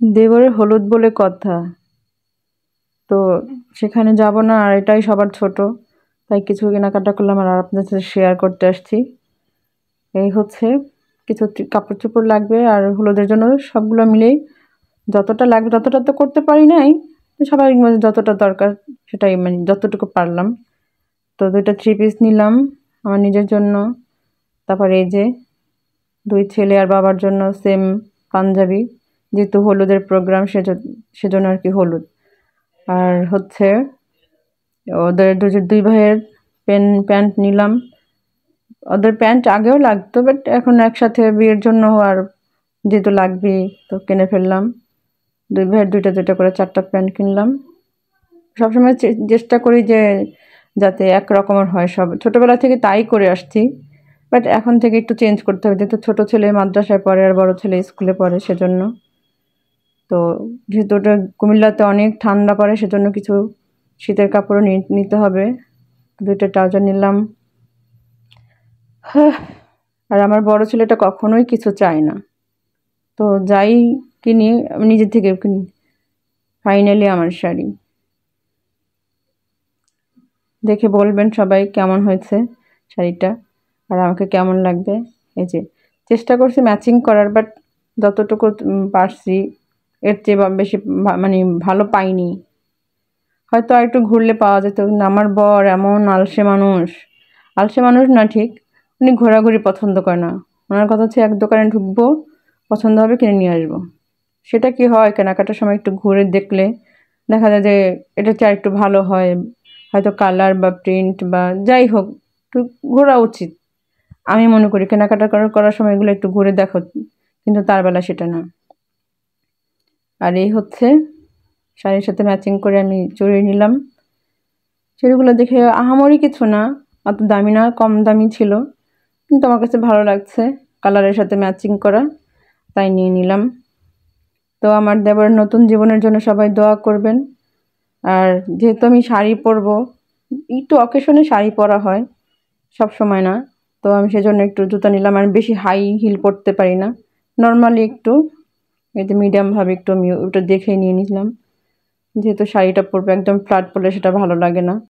দেবরের হলুদ বলে কথা, তো সেখানে যাব না, আর এটাই সবার ছোট, তাই কিছু কেনাকাটা করলাম আর আপনাদের সাথে শেয়ার করতে আসছি। এই হচ্ছে কিছু কাপড় চোপড় লাগবে আর হলুদের জন্য সবগুলো মিলেই যতটা লাগবে ততটা তো করতে পারি নাই, তো সবাই যতটা দরকার সেটাই মানে যতটুকু পারলাম। তো 2টা 3 পিস নিলাম আমার নিজের জন্য, তারপর এই যে 2 ছেলে আর বাবার জন্য সেম পাঞ্জাবি, যেহেতু হলুদের প্রোগ্রাম সেজন্য আর কি হলুদ। আর হচ্ছে ওদের দুই ভাইয়ের প্যান্ট নিলাম। ওদের প্যান্ট আগেও লাগতো, বাট এখন একসাথে বিয়ের জন্য আর যেহেতু লাগবে তো কিনে ফেললাম। 2 ভাইয়ের 2টা করে 4টা প্যান্ট কিনলাম। সবসময় চেষ্টা করি যে যাতে এক রকমের হয়, সব ছোটবেলা থেকে তাই করে আসছি, বাট এখন থেকে একটু চেঞ্জ করতে হবে, যেহেতু ছোট ছেলে মাদ্রাসায় পড়ে আর বড় ছেলে স্কুলে পড়ে সেজন্য। তো যেহেতু ওটা কুমিল্লাতে অনেক ঠান্ডা পড়ে সেজন্য কিছু শীতের কাপড়ও নিতে হবে। 2টা ট্রাউজার নিলাম। আর আমার বড় ছেলেটা কখনোই কিছু চায় না, তো যাই কিনি আমি নিজে থেকে কিনি। ফাইনালি আমার শাড়ি দেখে বলবেন সবাই কেমন হয়েছে শাড়িটা আর আমাকে কেমন লাগবে। এই যে চেষ্টা করছি ম্যাচিং করার, বাট যতটুকু পারছি এর চেয়ে বেশি মানে ভালো পাইনি। হয়তো আর একটু ঘুরলে পাওয়া যেত, কিন্তু আমার বর এমন আলসে মানুষ না ঠিক, উনি ঘোরাঘুরি পছন্দ করে না। ওনার কথা হচ্ছে এক দোকানে ঢুকবো, পছন্দ হবে কিনে নিয়ে আসবো। সেটা কি হয়, কেনাকাটার সময় একটু ঘুরে দেখলে দেখা যায় যে এটা চেয়ে একটু ভালো হয়, হয়তো কালার বা প্রিন্ট বা যাই হোক, একটু ঘোরা উচিত। আমি মনে করি কেনাকাটা করার সময় এগুলো একটু ঘুরে দেখো, কিন্তু তার বেলা সেটা না। আর এই হচ্ছে শাড়ির সাথে ম্যাচিং করে আমি চুড়ি নিলাম। চুড়িগুলো দেখে আহামরি কিছু না, অত দামি না, কম দামি ছিল, কিন্তু আমার কাছে ভালো লাগছে কালারের সাথে ম্যাচিং করা, তাই নিয়ে নিলাম। তো আমার দেবরের নতুন জীবনের জন্য সবাই দোয়া করবেন। আর যেহেতু আমি শাড়ি পরবো, একটু অকেশনে শাড়ি পরা হয়, সব সময় না, তো আমি সেজন্য একটু জুতা নিলাম। আর বেশি হাই হিল পরতে পারি না, নর্মালি একটু এই যে মিডিয়াম ভাবে একটু আমি ওটা দেখে নিয়ে নিলাম, যেহেতু শাড়িটা পরবো একদম ফ্ল্যাট পরলে সেটা ভালো লাগে না।